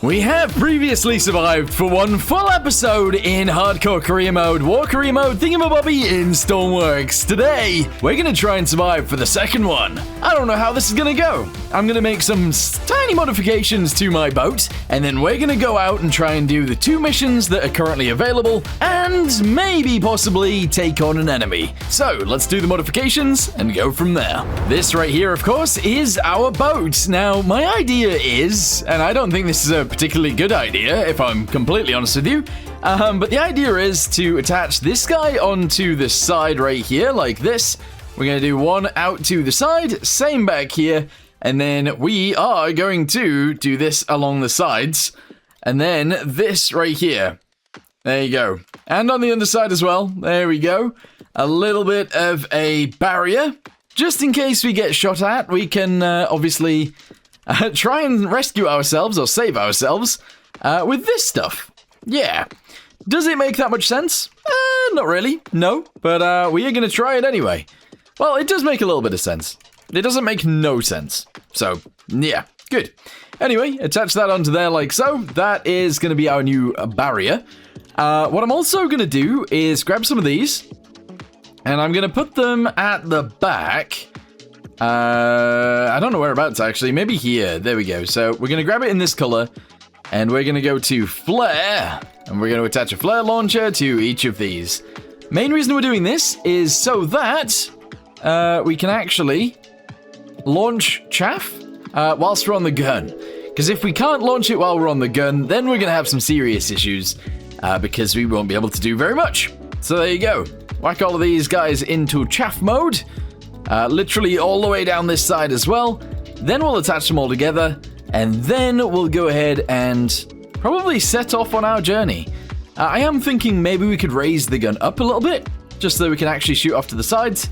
We have previously survived for one full episode in Hardcore Career Mode, War Career Mode, Thingamabobby in Stormworks. Today, we're gonna try and survive for the second one. I don't know how this is gonna go. I'm gonna make some tiny modifications to my boat, and then we're gonna go out and try and do the 2 missions that are currently available, and maybe possibly take on an enemy. So, let's do the modifications and go from there. This right here, of course, is our boat. Now, my idea is, and I don't think this is a particularly good idea, if I'm completely honest with you, but the idea is to attach this guy onto the side right here, like this. We're going to do one out to the side, same back here, and then we are going to do this along the sides, and then this right here. There you go. And on the underside as well. There we go. A little bit of a barrier. Just in case we get shot at, we can obviously try and rescue ourselves or save ourselves with this stuff. Yeah. Does it make that much sense? Not really. No. But we are going to try it anyway. Well, it does make a little bit of sense. It doesn't make no sense. So, yeah. Good. Anyway, attach that onto there like so. That is going to be our new barrier. What I'm also going to do is grab some of these. And I'm going to put them at the back. I don't know whereabouts actually. Maybe here. There we go. So we're going to grab it in this color. And we're going to go to flare. And we're going to attach a flare launcher to each of these. Main reason we're doing this is so that we can actually launch chaff whilst we're on the gun. Because if we can't launch it while we're on the gun, then we're going to have some serious issues. Because we won't be able to do very much. So there you go. Whack all of these guys into chaff mode. Literally all the way down this side as well. Then we'll attach them all together. And then we'll go ahead and probably set off on our journey. I am thinking maybe we could raise the gun up a little bit. Just so we can actually shoot off to the sides.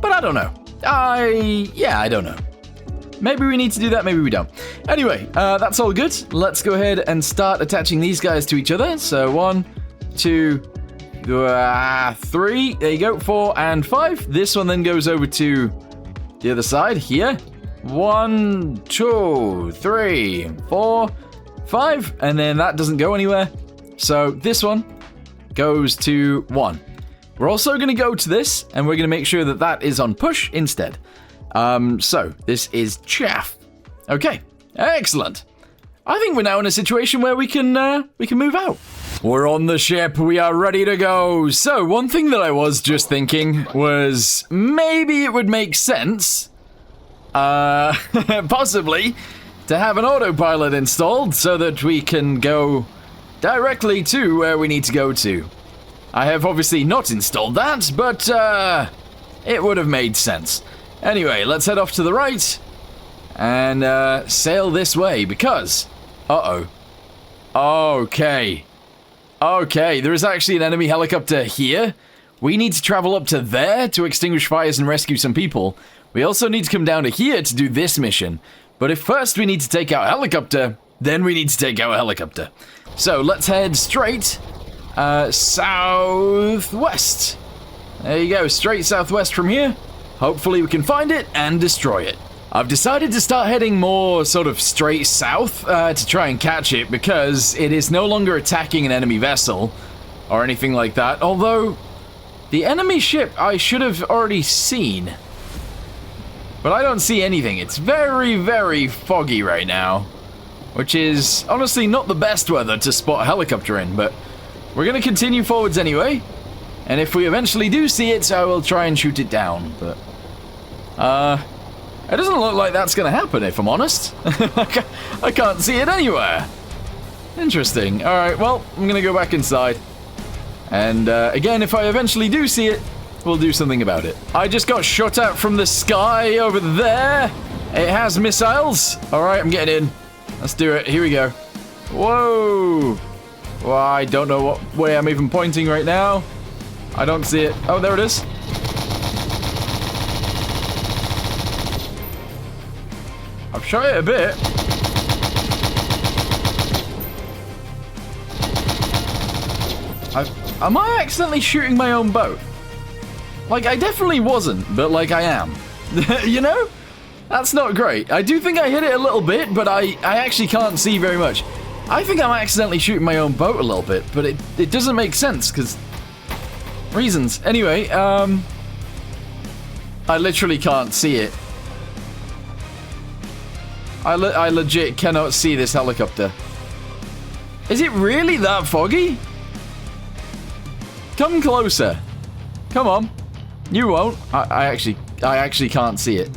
But I don't know. I don't know. Maybe we need to do that, maybe we don't. Anyway, that's all good. Let's go ahead and start attaching these guys to each other. So 1, 2, 3. There you go. 4 and 5. This one then goes over to the other side here. 1, 2, 3, 4, 5. And then that doesn't go anywhere. So this one goes to 1. We're also going to go to this, and we're going to make sure that that is on push instead. So this is chaff. Okay, excellent. I think we're now in a situation where we can move out. We're on the ship. We are ready to go. So one thing that I was just thinking was maybe it would make sense, possibly, to have an autopilot installed so that we can go directly to where we need to go to. I have obviously not installed that, but it would have made sense. Anyway, let's head off to the right and sail this way because... Okay, there is actually an enemy helicopter here. We need to travel up to there to extinguish fires and rescue some people. We also need to come down to here to do this mission. But if first we need to take out a helicopter, then we need to take out a helicopter. So let's head straight southwest. There you go, straight southwest from here. Hopefully we can find it and destroy it. I've decided to start heading more sort of straight south to try and catch it because it is no longer attacking an enemy vessel or anything like that. Although, the enemy ship I should have already seen. But I don't see anything. It's very, very foggy right now. Which is honestly not the best weather to spot a helicopter in, but we're going to continue forwards anyway. And if we eventually do see it, I will try and shoot it down, but... it doesn't look like that's going to happen, if I'm honest. I can't see it anywhere. Interesting. Alright, well, I'm going to go back inside. And, again, if I eventually do see it, we'll do something about it. I just got shot at from the sky over there. It has missiles. Alright, I'm getting in. Let's do it. Here we go. Whoa. Well, I don't know what way I'm even pointing right now. I don't see it. Oh, there it is. I've shot it a bit. Am I accidentally shooting my own boat? Like, I definitely wasn't, but like I am. You know? That's not great. I do think I hit it a little bit, but I actually can't see very much. I think I'm accidentally shooting my own boat a little bit, but it doesn't make sense, because... reasons. Anyway, I literally can't see it. I legit cannot see this helicopter. Is it really that foggy? Come closer. Come on. You won't. I actually can't see it.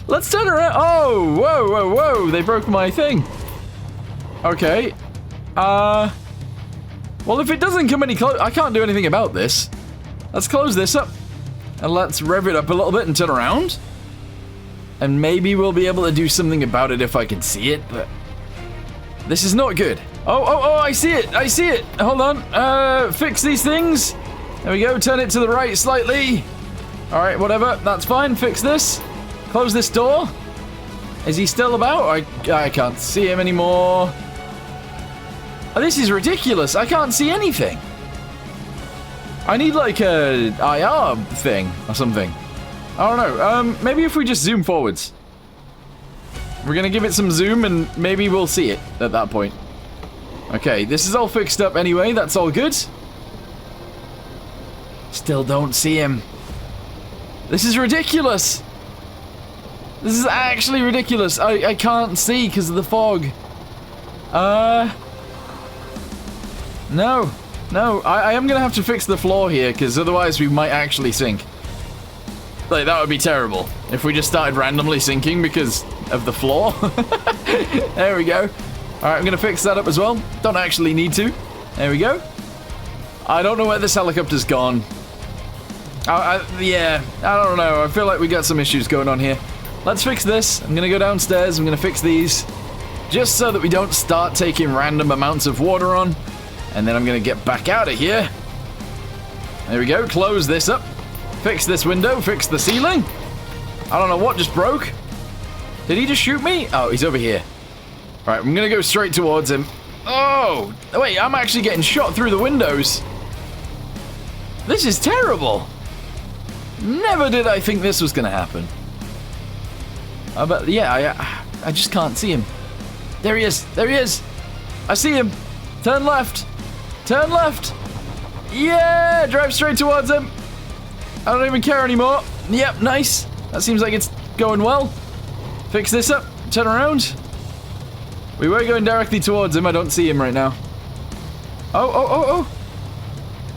Let's turn around. Oh, whoa, whoa, whoa. They broke my thing. Okay. Well, if it doesn't come any close, I can't do anything about this. Let's close this up. And let's rev it up a little bit and turn around. And maybe we'll be able to do something about it if I can see it, but... this is not good. Oh, I see it. I see it. Hold on. Fix these things. There we go. Turn it to the right slightly. All right, whatever. That's fine. Fix this. Close this door. Is he still about? I can't see him anymore. Oh, this is ridiculous. I can't see anything. I need like a IR thing or something. I don't know. Maybe if we just zoom forwards. We're gonna give it some zoom and maybe we'll see it at that point. Okay, this is all fixed up anyway. That's all good. Still don't see him. This is ridiculous. This is actually ridiculous. I can't see because of the fog. No. I am gonna have to fix the floor here because otherwise we might actually sink. Like, that would be terrible if we just started randomly sinking because of the floor. There we go. Alright, I'm gonna fix that up as well. Don't actually need to. There we go. I don't know where this helicopter's gone. Yeah, I don't know. I feel like we got some issues going on here. Let's fix this. I'm gonna go downstairs. I'm gonna fix these. Just so that we don't start taking random amounts of water on. And then I'm gonna get back out of here. There we go. Close this up. Fix this window. Fix the ceiling. I don't know what just broke. Did he just shoot me? Oh, he's over here. All right, I'm gonna go straight towards him. Oh, wait, I'm actually getting shot through the windows. This is terrible. Never did I think this was gonna happen. But yeah, I just can't see him. There he is. There he is. I see him. Turn left. Turn left. Yeah, drive straight towards him. I don't even care anymore. Yep, nice. That seems like it's going well. Fix this up. Turn around. We were going directly towards him. I don't see him right now. Oh.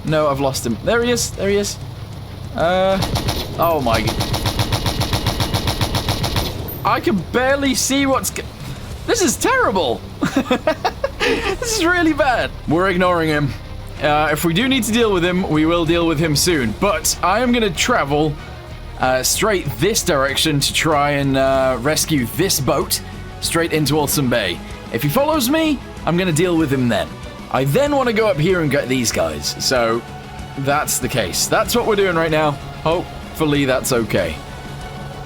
No, I've lost him. There he is. There he is. Oh my. I can barely see what's... This is terrible. This is really bad. We're ignoring him. If we do need to deal with him, we will deal with him soon. But I am going to travel straight this direction to try and rescue this boat straight into Awesome Bay. If he follows me, I'm going to deal with him then. I then want to go up here and get these guys. So that's the case. That's what we're doing right now. Hopefully that's okay.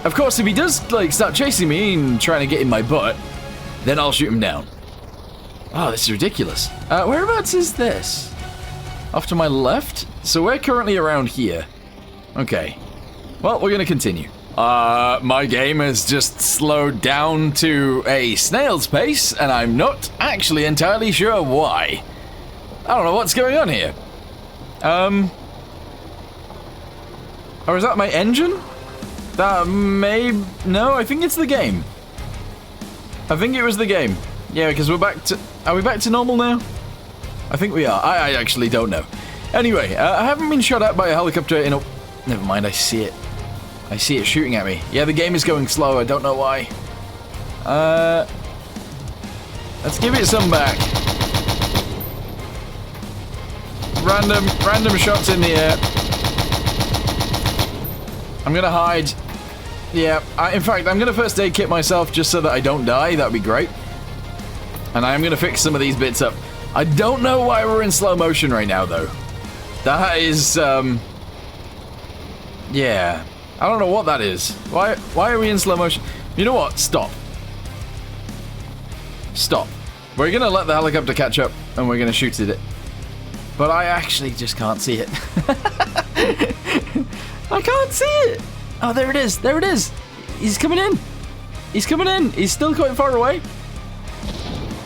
Of course, if he does like start chasing me and trying to get in my butt, then I'll shoot him down. Oh, this is ridiculous. Whereabouts is this? Off to my left? So we're currently around here. Okay. Well, we're gonna continue. My game has just slowed down to a snail's pace, and I'm not actually entirely sure why. I don't know what's going on here. Or is that my engine? That may... No, I think it's the game. I think it was the game. Yeah, because we're back to... Are we back to normal now? I think we are. I actually don't know. Anyway, I haven't been shot at by a helicopter in a... Never mind, I see it. I see it shooting at me. Yeah, the game is going slow. I don't know why. Let's give it some back. Random shots in the air. I'm gonna hide. Yeah, in fact, I'm gonna first aid kit myself just so that I don't die. That'd be great. And I am gonna fix some of these bits up. I don't know why we're in slow motion right now, though. That is, yeah. I don't know what that is. Why are we in slow motion? You know what? Stop. Stop. We're gonna let the helicopter catch up, and we're gonna shoot at it. But I actually just can't see it. I can't see it! Oh, there it is. There it is. He's coming in. He's coming in. He's still quite far away.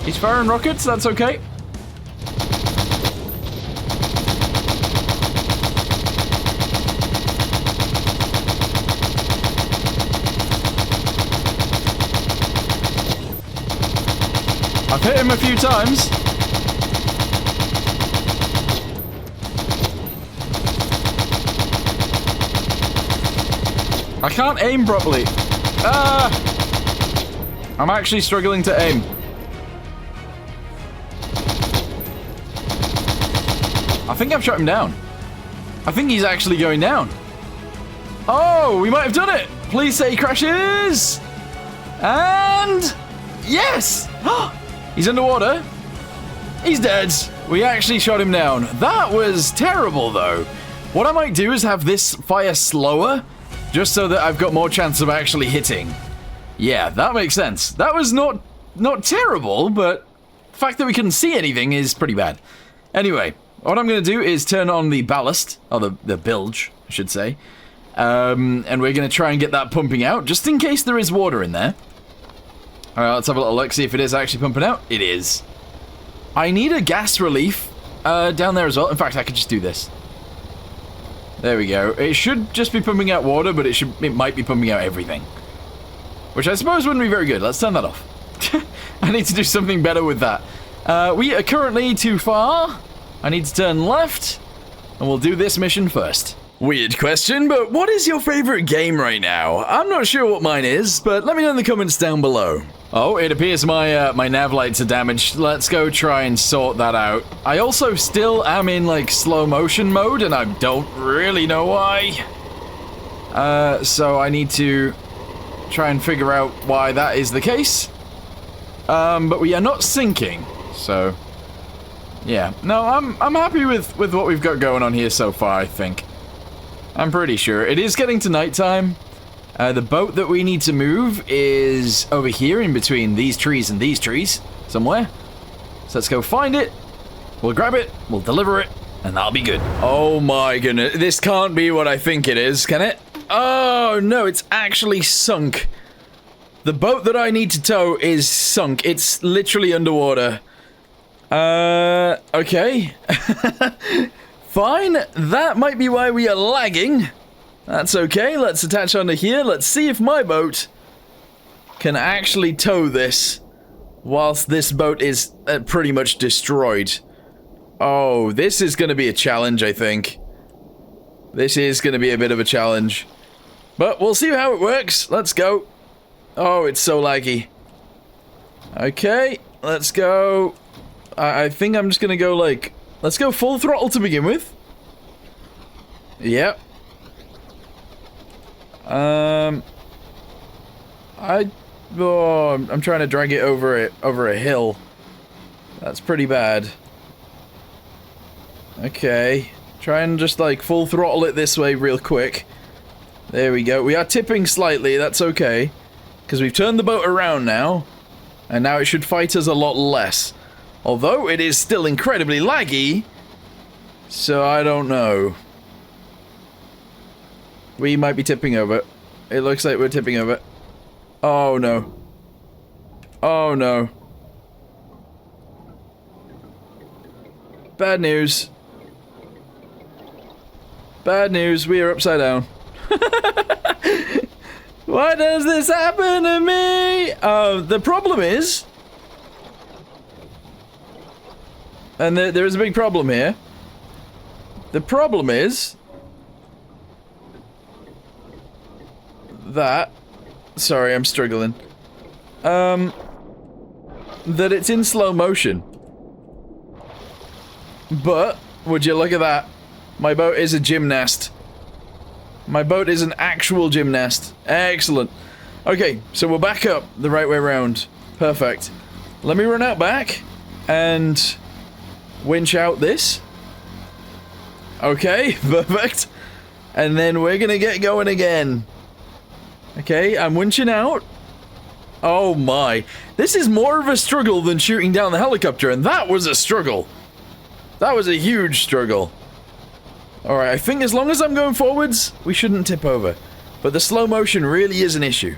He's firing rockets, that's okay. I've hit him a few times. I can't aim properly. Ah! I'm actually struggling to aim. I think I've shot him down. I think he's actually going down. Oh, we might have done it. Please say he crashes. And yes! He's underwater. He's dead. We actually shot him down. That was terrible, though. What I might do is have this fire slower, just so that I've got more chance of actually hitting. Yeah, that makes sense. That was not terrible, but the fact that we couldn't see anything is pretty bad. Anyway, what I'm going to do is turn on the ballast, or the bilge, I should say. And we're going to try and get that pumping out, just in case there is water in there. Alright, let's have a little look, see if it is actually pumping out. It is. I need a gas relief down there as well. In fact, I could just do this. There we go. It should just be pumping out water, but it might be pumping out everything. Which I suppose wouldn't be very good. Let's turn that off. I need to do something better with that. We are currently too far. I need to turn left, and we'll do this mission first. Weird question, but what is your favorite game right now? I'm not sure what mine is, but let me know in the comments down below. Oh, it appears my nav lights are damaged. Let's go try and sort that out. I also still am in, like, slow motion mode, and I don't really know why. So I need to try and figure out why that is the case. But we are not sinking, so... yeah. No, I'm happy with what we've got going on here so far, I think. I'm pretty sure. It is getting to nighttime. The boat that we need to move is over here in between these trees and these trees somewhere. So let's go find it. We'll grab it, we'll deliver it, and that'll be good. Oh my goodness, this can't be what I think it is, can it? Oh no, it's actually sunk. The boat that I need to tow is sunk. It's literally underwater. Okay. Fine, that might be why we are lagging. That's okay, let's attach onto here. Let's see if my boat can actually tow this whilst this boat is pretty much destroyed. Oh, this is going to be a challenge, I think. This is going to be a bit of a challenge. But we'll see how it works. Let's go. Oh, it's so laggy. Okay, let's go. I think I'm just going to go, like... let's go full throttle to begin with. Yep. I'm trying to drag it over a hill. That's pretty bad. Okay. Try and just, like, full throttle it this way real quick. There we go. We are tipping slightly, that's okay. Because we've turned the boat around now. And now it should fight us a lot less. Although it is still incredibly laggy. So I don't know. We might be tipping over. It looks like we're tipping over. Oh no. Oh no. Bad news. Bad news, we are upside down. Why does this happen to me? The problem is... and there is a big problem here. The problem is... that... sorry, I'm struggling. That it's in slow motion. But, would you look at that? My boat is a gymnast. My boat is an actual gymnast. Excellent. Okay, so we're back up the right way around. Perfect. Let me run out back and winch out this. Okay, perfect. And then we're gonna get going again. Okay, I'm winching out. Oh my. This is more of a struggle than shooting down the helicopter, and that was a struggle. That was a huge struggle. Alright, I think as long as I'm going forwards, we shouldn't tip over. But the slow motion really is an issue.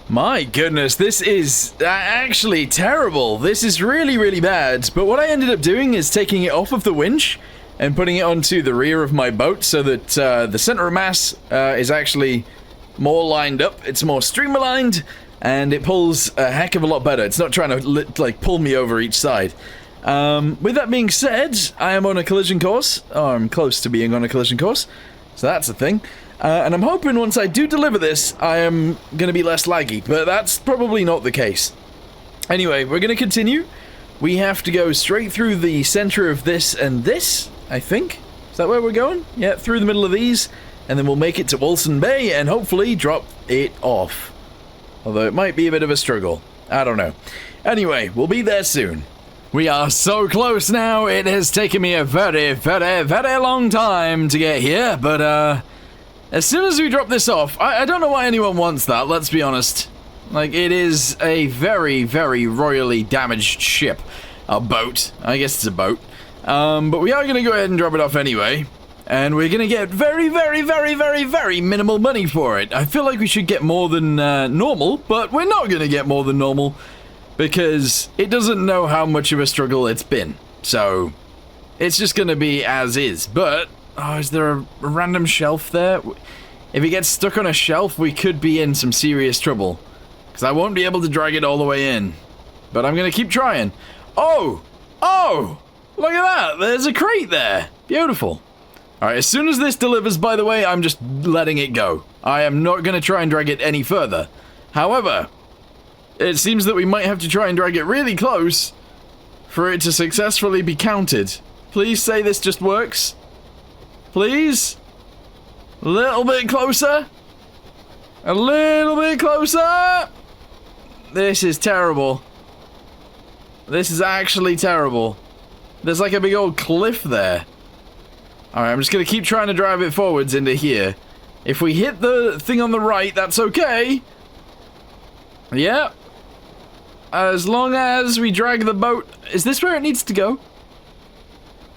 My goodness, this is actually terrible. This is really, really bad. But what I ended up doing is taking it off of the winch and putting it onto the rear of my boat so that the center of mass is actually more lined up. It's more streamlined, and it pulls a heck of a lot better. It's not trying to, like, pull me over each side. With that being said, I am on a collision course. Or I'm close to being on a collision course. So that's a thing. And I'm hoping once I do deliver this, I am going to be less laggy, but that's probably not the case. Anyway, we're going to continue. We have to go straight through the center of this and this, I think. Is that where we're going? Yeah, through the middle of these, and then we'll make it to Wilson Bay and hopefully drop it off. Although it might be a bit of a struggle. I don't know. Anyway, we'll be there soon. We are so close now. It has taken me a very, very, very long time to get here, but, as soon as we drop this off, I don't know why anyone wants that, let's be honest. Like, it is a very, very royally damaged ship. A boat. I guess it's a boat. But we are going to go ahead and drop it off anyway. And we're going to get very, very, very, very, very minimal money for it. I feel like we should get more than normal, but we're not going to get more than normal. Because it doesn't know how much of a struggle it's been. So, it's just going to be as is. But... oh, is there a random shelf there? If it gets stuck on a shelf, we could be in some serious trouble. Because I won't be able to drag it all the way in. But I'm going to keep trying. Oh! Oh! Look at that! There's a crate there! Beautiful. Alright, as soon as this delivers, by the way, I'm just letting it go. I am not going to try and drag it any further. However, it seems that we might have to try and drag it really close for it to successfully be counted. Please say this just works. Please? A little bit closer? A little bit closer? This is terrible. This is actually terrible. There's like a big old cliff there. Alright, I'm just gonna keep trying to drive it forwards into here. If we hit the thing on the right, that's okay. Yeah. As long as we drag the boat... is this where it needs to go?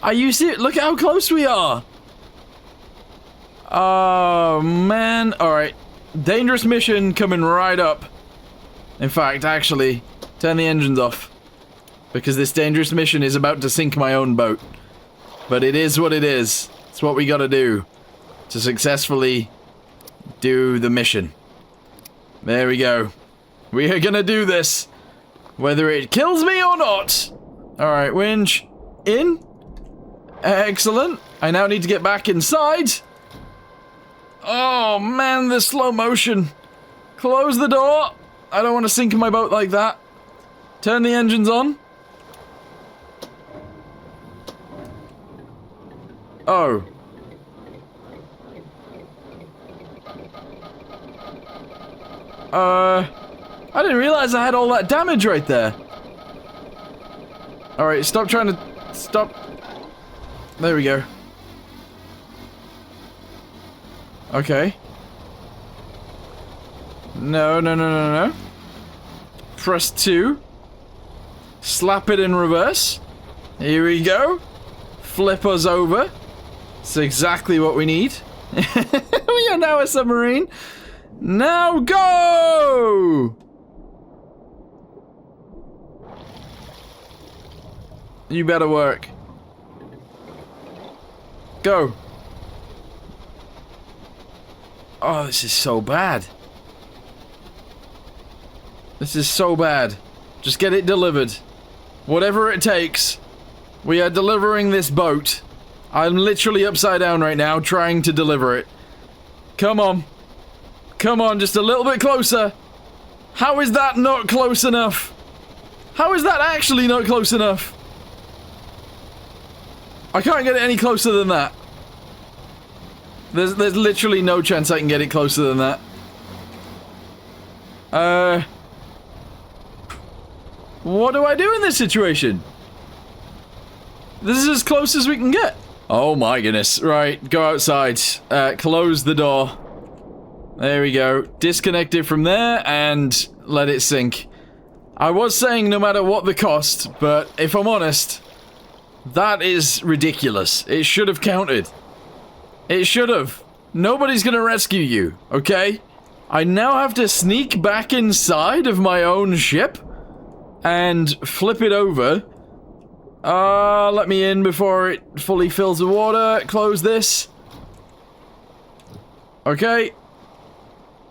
Are you serious? Look at how close we are. Oh, man. Alright. Dangerous mission coming right up. In fact, actually, turn the engines off. Because this dangerous mission is about to sink my own boat. But it is what it is. It's what we gotta do to successfully do the mission. There we go. We are gonna do this. Whether it kills me or not. Alright, winch. In. Excellent. I now need to get back inside. Oh man, the slow motion. Close the door. I don't want to sink my boat like that. Turn the engines on. Oh. I didn't realize I had all that damage right there. Alright, stop trying to... stop. There we go. Okay. No, no, no, no, no. Press 2. Slap it in reverse. Here we go. Flip us over. It's exactly what we need. We are now a submarine. Now go! You better work. Go. Oh, this is so bad. This is so bad. Just get it delivered. Whatever it takes. We are delivering this boat. I'm literally upside down right now trying to deliver it. Come on. Come on, just a little bit closer. How is that not close enough? How is that actually not close enough? I can't get it any closer than that. There's literally no chance I can get it closer than that. What do I do in this situation? This is as close as we can get. Oh my goodness. Right, go outside. Close the door. There we go. Disconnect it from there and let it sink. I was saying no matter what the cost, but if I'm honest, that is ridiculous. It should have counted. It should have. Nobody's gonna rescue you, okay? I now have to sneak back inside of my own ship and flip it over. Let me in before it fully fills with water. Close this. Okay.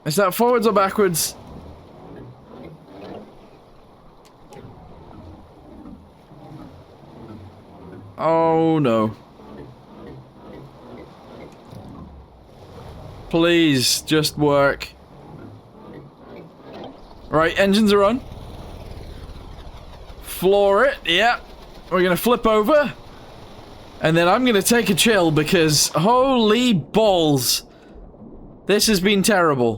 Is that forwards or backwards? Oh no. Please, just work. Right, engines are on. Floor it, yeah. We're gonna flip over. And then I'm gonna take a chill because holy balls. This has been terrible.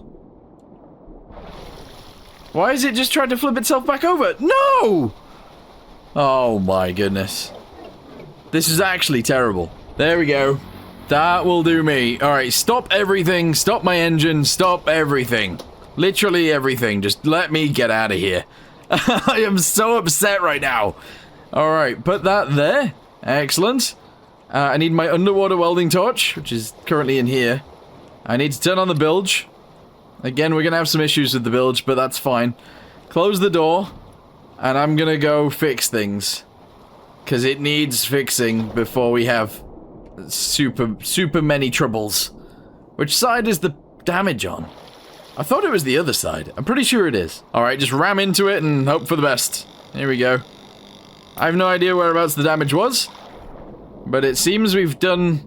Why is it just trying to flip itself back over? No! Oh my goodness. This is actually terrible. There we go. That will do me. Alright, stop everything. Stop my engine. Stop everything. Literally everything. Just let me get out of here. I am so upset right now. Alright, put that there. Excellent. I need my underwater welding torch, which is currently in here. I need to turn on the bilge. Again, we're going to have some issues with the bilge, but that's fine. Close the door, and I'm going to go fix things. Because it needs fixing before we have super many troubles. Which side is the damage on? I thought it was the other side. I'm pretty sure it is. Alright, just ram into it and hope for the best. Here we go. I have no idea whereabouts the damage was. But it seems we've done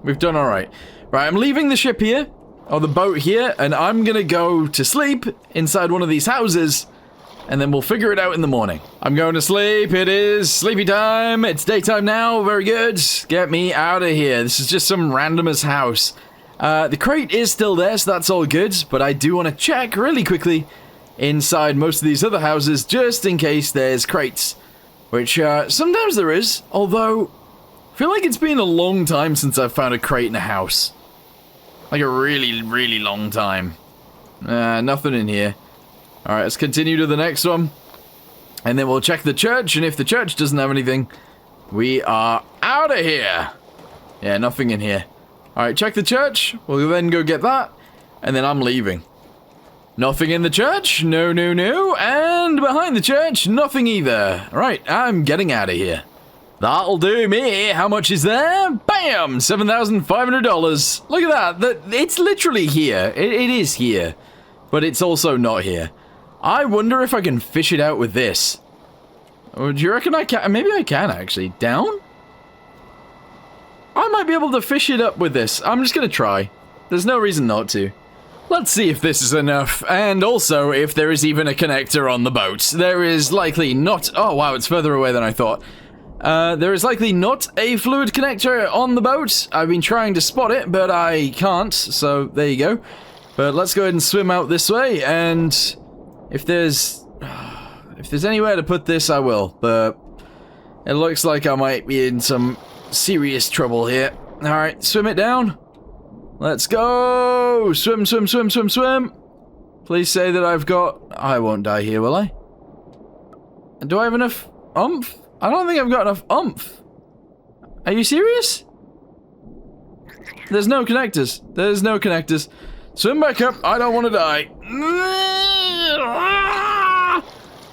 alright. Right, I'm leaving the ship here. Or the boat here, and I'm gonna go to sleep inside one of these houses, and then we'll figure it out in the morning. I'm going to sleep. It is sleepy time. It's daytime now. Very good. Get me out of here. This is just some randomest house. The crate is still there, so that's all good, but I do want to check really quickly inside most of these other houses, just in case there's crates. Which, sometimes there is, although I feel like it's been a long time since I've found a crate in a house. Like a really long time. Nothing in here. Alright, let's continue to the next one. And then we'll check the church, and if the church doesn't have anything, we are out of here. Yeah, nothing in here. Alright, check the church. We'll then go get that. And then I'm leaving. Nothing in the church. No. And behind the church, nothing either. Right, I'm getting out of here. That'll do me. How much is there? Bam! $7,500. Look at that. It's literally here. It is here. But it's also not here. I wonder if I can fish it out with this. Or do you reckon I can? Maybe I can, actually. Down? I might be able to fish it up with this. I'm just going to try. There's no reason not to. Let's see if this is enough. And also, if there is even a connector on the boat. There is likely not... Oh, wow, it's further away than I thought. There is likely not a fluid connector on the boat. I've been trying to spot it, but I can't, so there you go. But let's go ahead and swim out this way, and if there's anywhere to put this, I will, but it looks like I might be in some serious trouble here. Alright, swim it down. Let's go! Swim. Please say that I've got... I won't die here, will I? Do I have enough oomph? I don't think I've got enough oomph. Are you serious? There's no connectors. Swim back up. I don't want to die.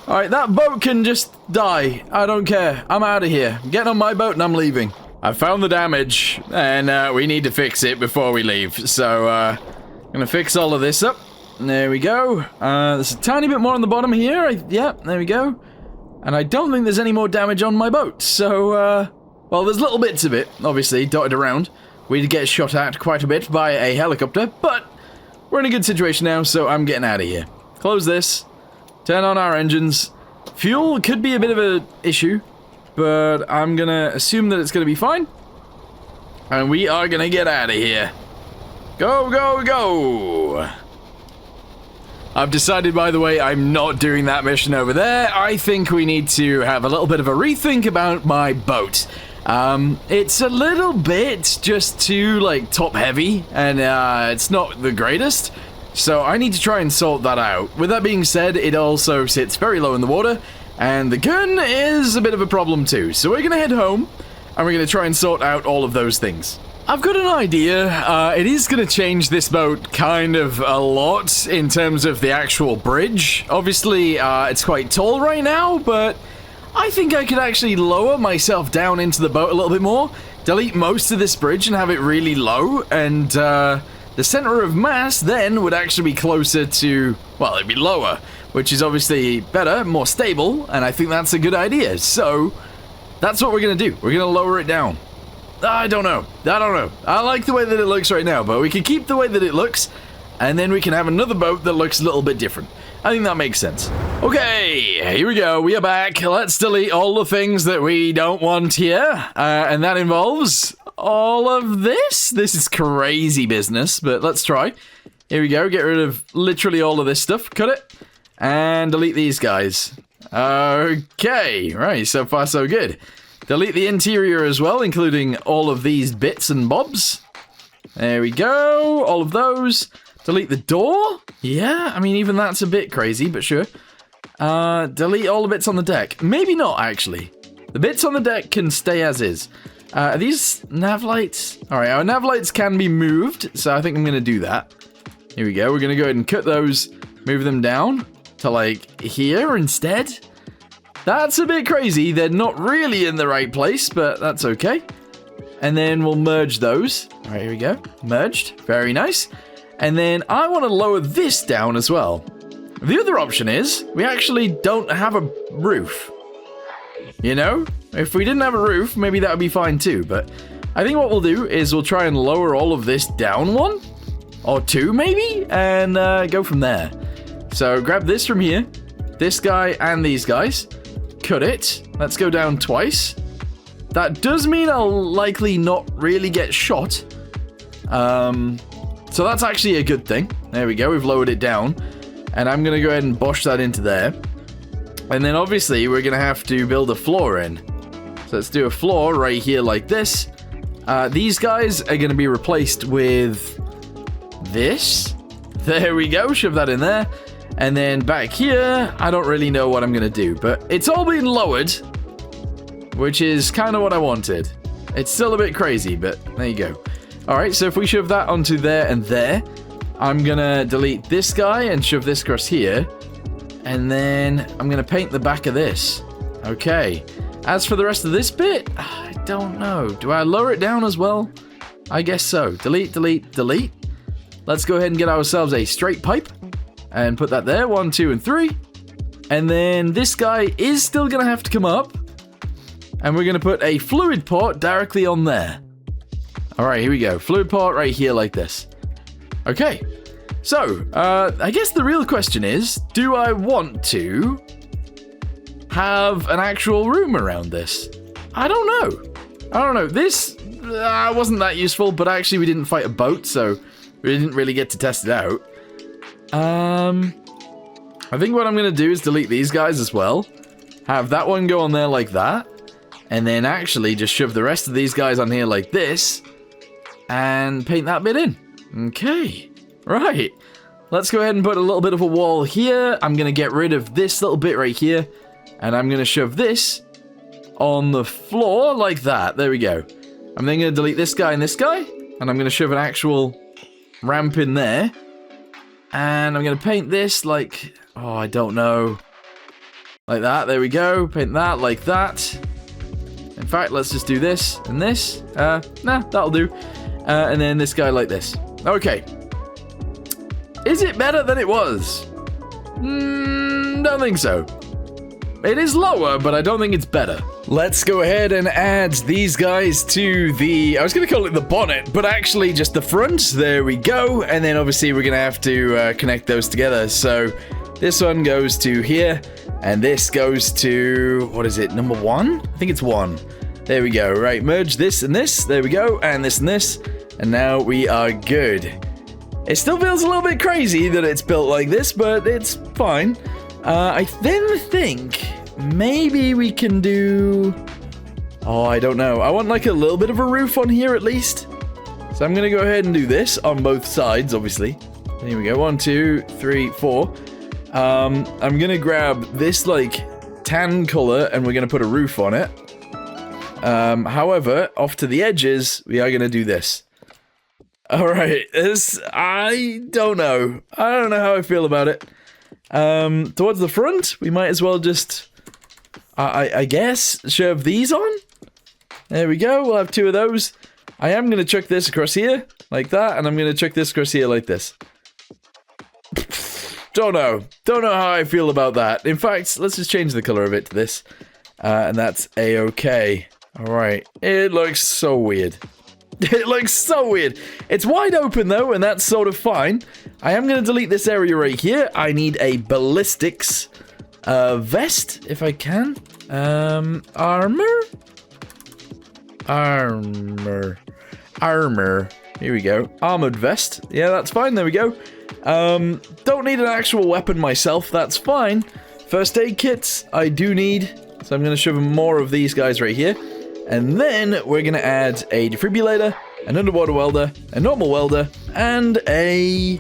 Alright, that boat can just die. I don't care. I'm out of here. I'm getting on my boat and I'm leaving. I found the damage, and we need to fix it before we leave. So, I'm gonna fix all of this up. There we go. There's a tiny bit more on the bottom here. Yeah, there we go. And I don't think there's any more damage on my boat, so, well, there's little bits of it, obviously, dotted around. We did get shot at quite a bit by a helicopter, but we're in a good situation now, so I'm getting out of here. Close this, turn on our engines. Fuel could be a bit of an issue, but I'm gonna assume that it's gonna be fine. And we are gonna get out of here. Go! I've decided, by the way, I'm not doing that mission over there. I think we need to have a little bit of a rethink about my boat. It's a little bit just too, like, top-heavy, and it's not the greatest. So I need to try and sort that out. With that being said, it also sits very low in the water, and the gun is a bit of a problem too. So we're gonna head home, and we're gonna try and sort out all of those things. I've got an idea. It is going to change this boat kind of a lot in terms of the actual bridge. Obviously, it's quite tall right now, but I think I could actually lower myself down into the boat a little bit more, delete most of this bridge and have it really low, and the center of mass then would actually be closer to, well, it'd be lower, which is obviously better, more stable, and I think that's a good idea. So that's what we're going to do. We're going to lower it down. I don't know. I like the way that it looks right now, but we can keep the way that it looks, and then we can have another boat that looks a little bit different. I think that makes sense. Okay, here we go. We are back. Let's delete all the things that we don't want here, and that involves all of this. This is crazy business, but let's try. Here we go. Get rid of literally all of this stuff. Cut it, and delete these guys. Okay, right. So far, so good. Delete the interior as well, including all of these bits and bobs. There we go. All of those. Delete the door. Yeah, I mean, even that's a bit crazy, but sure. Delete all the bits on the deck. Maybe not, actually. The bits on the deck can stay as is. Are these nav lights? All right, our nav lights can be moved, so I think I'm going to do that. Here we go. We're going to go ahead and cut those, move them down to, like, here instead. That's a bit crazy. They're not really in the right place, but that's okay. And then we'll merge those. All right, here we go. Merged. Very nice. And then I want to lower this down as well. The other option is we actually don't have a roof. You know? If we didn't have a roof, maybe that would be fine too. But I think what we'll do is we'll try and lower all of this down one or two maybe and go from there. So grab this from here, this guy and these guys. Cut it. Let's go down twice. That does mean I'll likely not really get shot. So that's actually a good thing. There we go. We've lowered it down. And I'm going to go ahead and bosh that into there. And then obviously we're going to have to build a floor in. So let's do a floor right here like this. These guys are going to be replaced with this. There we go. Shove that in there. And then back here, I don't really know what I'm going to do, but it's all been lowered, which is kind of what I wanted. It's still a bit crazy, but there you go. All right, so if we shove that onto there and there, I'm going to delete this guy and shove this across here. And then I'm going to paint the back of this. Okay. As for the rest of this bit, I don't know. Do I lower it down as well? I guess so. Delete, delete, delete. Let's go ahead and get ourselves a straight pipe. And put that there, 1, 2, and 3. And then this guy is still going to have to come up. And we're going to put a fluid port directly on there. All right, here we go. Fluid port right here like this. Okay. So, I guess the real question is, do I want to have an actual room around this? I don't know. This wasn't that useful, but actually we didn't fight a boat, so we didn't really get to test it out. I think what I'm going to do is delete these guys as well. Have that one go on there like that. And then actually just shove the rest of these guys on here like this. And paint that bit in. Okay. Right. Let's go ahead and put a little bit of a wall here. I'm going to get rid of this little bit right here. And I'm going to shove this on the floor like that. There we go. I'm then going to delete this guy and this guy. And I'm going to shove an actual ramp in there. And I'm going to paint this like, oh, I don't know. Like that. There we go. Paint that like that. In fact, let's just do this and this. Nah, that'll do. And then this guy like this. Okay. Is it better than it was? Don't think so. It is lower, but I don't think it's better. Let's go ahead and add these guys to the, I was going to call it the bonnet, but actually just the front. There we go. And then obviously we're going to have to connect those together. So this one goes to here, and this goes to, what is it, number 1? I think it's 1. There we go. Right, merge this and this. There we go. And this and this. And now we are good. It still feels a little bit crazy that it's built like this, but it's fine. I then think maybe we can do... Oh, I don't know. I want like a little bit of a roof on here at least. So I'm going to go ahead and do this on both sides, obviously. Here we go. 1, 2, 3, 4. I'm going to grab this like tan color and we're going to put a roof on it. However, off to the edges, we are going to do this. Alright, I don't know. I don't know how I feel about it. Towards the front, we might as well just, I guess, shove these on. There we go, we'll have 2 of those. I am going to chuck this across here, like that, and I'm going to chuck this across here like this. Don't know how I feel about that. In fact, let's just change the color of it to this. And that's A-okay. Alright, it looks so weird. It looks so weird. It's wide open though, and that's sort of fine. I am going to delete this area right here. I need a ballistics vest, if I can. Armor. Here we go. Armored vest. Yeah, that's fine. There we go. Don't need an actual weapon myself. That's fine. First aid kits, I do need. So I'm going to shove more of these guys right here. And then we're going to add a defibrillator, an underwater welder, a normal welder, and a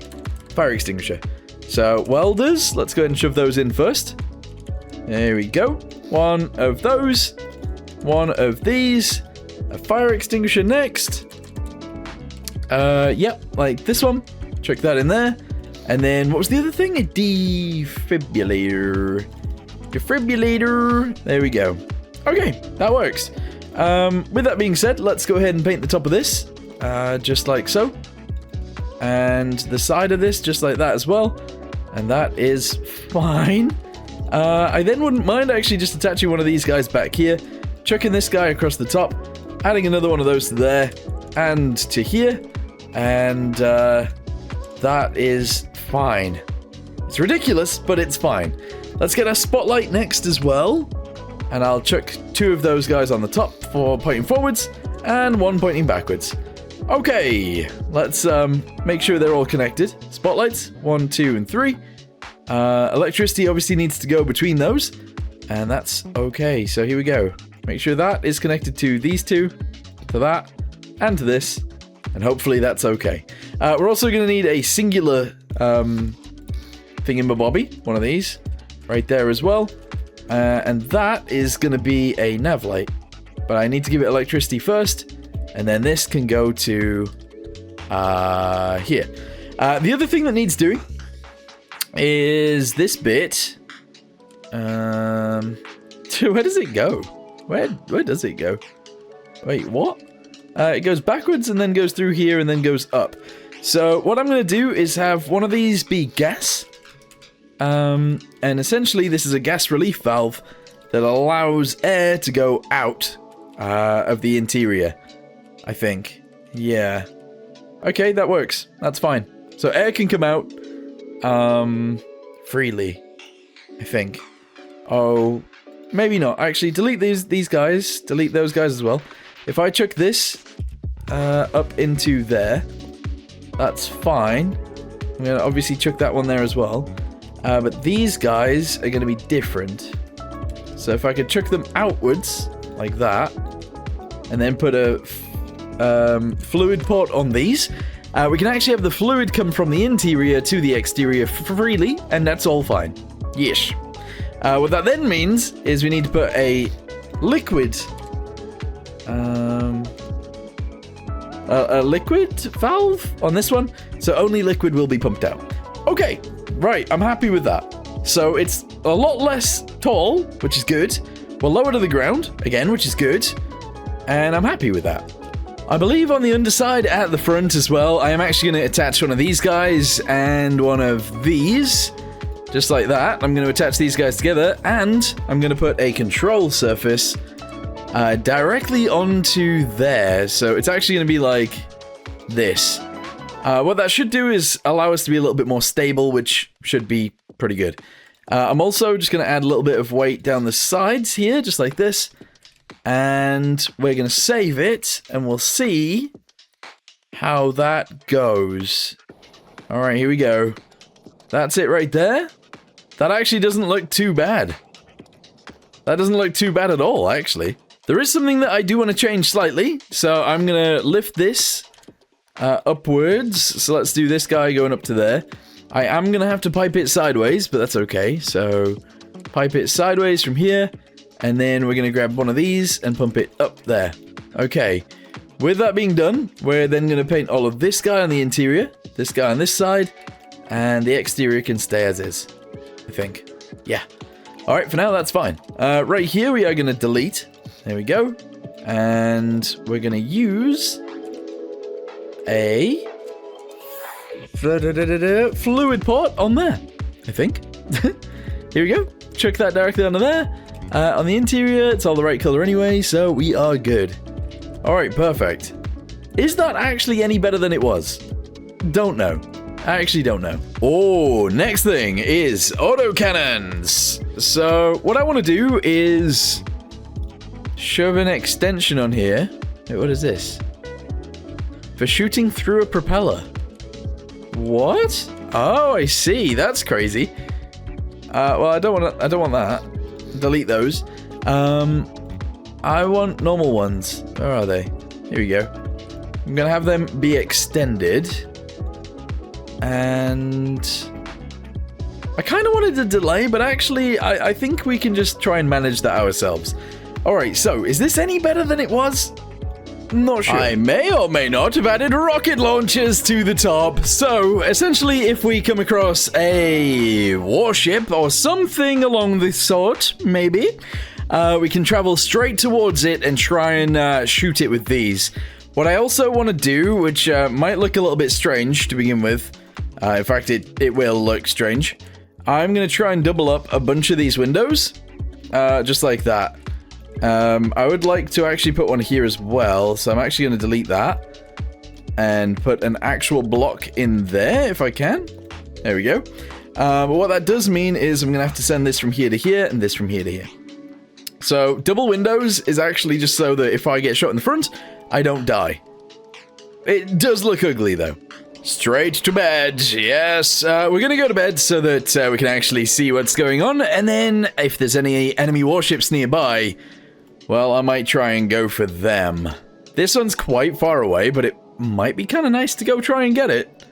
fire extinguisher. So, welders, let's go ahead and shove those in first. There we go. 1 of those. 1 of these. A fire extinguisher next. Yep, like this one. Chuck that in there. And then, what was the other thing? A defibrillator. Defibrillator. There we go. Okay, that works. With that being said, let's go ahead and paint the top of this, just like so. And the side of this, just like that as well. And that is fine. I then wouldn't mind actually just attaching one of these guys back here, chucking this guy across the top, adding another one of those to there, and to here. And, that is fine. It's ridiculous, but it's fine. Let's get a spotlight next as well. And I'll chuck 2 of those guys on the top for pointing forwards, and 1 pointing backwards. Okay, let's make sure they're all connected. Spotlights, 1, 2, and 3. Electricity obviously needs to go between those, and that's okay. So here we go. Make sure that is connected to these 2, to that, and to this, and hopefully that's okay. We're also going to need a singular thingamabobby, one of these, right there as well. And that is going to be a nav light. But I need to give it electricity first. And then this can go to here. The other thing that needs doing is this bit. Where does it go? Where does it go? Wait, what? It goes backwards and then goes through here and then goes up. So what I'm going to do is have one of these be gas. And essentially this is a gas relief valve that allows air to go out of the interior, I think. Yeah. Okay, that works. That's fine. So air can come out freely, I think. Oh, maybe not. Actually, delete these guys. Delete those guys as well. If I chuck this up into there, that's fine. I'm going to obviously chuck that one there as well. But these guys are going to be different. So if I could chuck them outwards, like that, and then put a fluid port on these, we can actually have the fluid come from the interior to the exterior freely, and that's all fine. Yes. What that then means is we need to put a liquid... a liquid valve on this one, so only liquid will be pumped out. Okay, right, I'm happy with that. So it's a lot less tall, which is good. We're lower to the ground, again, which is good. And I'm happy with that. I believe on the underside at the front as well, I am actually going to attach one of these guys and one of these. Just like that. I'm going to attach these guys together, and I'm going to put a control surface directly onto there. So it's actually going to be like this. What that should do is allow us to be a little bit more stable, which should be pretty good. I'm also just going to add a little bit of weight down the sides here, just like this. And we're going to save it, and we'll see how that goes. Alright, here we go. That's it right there. That actually doesn't look too bad. That doesn't look too bad at all, actually. There is something that I do want to change slightly, so I'm going to lift this upwards. So let's do this guy going up to there. I am going to have to pipe it sideways, but that's okay. So pipe it sideways from here, And then we're going to grab one of these and pump it up there. Okay. With that being done, we're then going to paint all of this guy on the interior, this guy on this side, and the exterior can stay as is, I think. Yeah. All right, for now, that's fine. Right here, we are going to delete. There we go. And we're going to use a fluid pot on there, I think. Here we go. Chuck that directly onto there. On the interior, it's all the right color anyway, so we are good. All right, perfect. Is that actually any better than it was? Don't know. I actually don't know. Oh, next thing is autocannons. So what I want to do is shove an extension on here. Wait, what is this? For shooting through a propeller. What? Oh, I see. That's crazy. Well, I don't want that. Delete those. I want normal ones. Where are they? Here we go. I'm gonna have them be extended. And I kind of wanted to delay, but actually I think we can just try and manage that ourselves. Alright, so is this any better than it was? Not sure. I may or may not have added rocket launchers to the top. So essentially, if we come across a warship or something along this sort, maybe, we can travel straight towards it and try and shoot it with these. What I also want to do, which might look a little bit strange to begin with, in fact, it will look strange. I'm going to try and double up a bunch of these windows, just like that. I would like to actually put one here as well, so I'm actually going to delete that and put an actual block in there if I can. There we go. But what that does mean is I'm going to have to send this from here to here and this from here to here. So double windows is actually just so that if I get shot in the front, I don't die. It does look ugly though. Straight to bed, yes. We're gonna go to bed so that we can actually see what's going on, and then if there's any enemy warships nearby, well, I might try and go for them. This one's quite far away, but it might be kind of nice to go try and get it.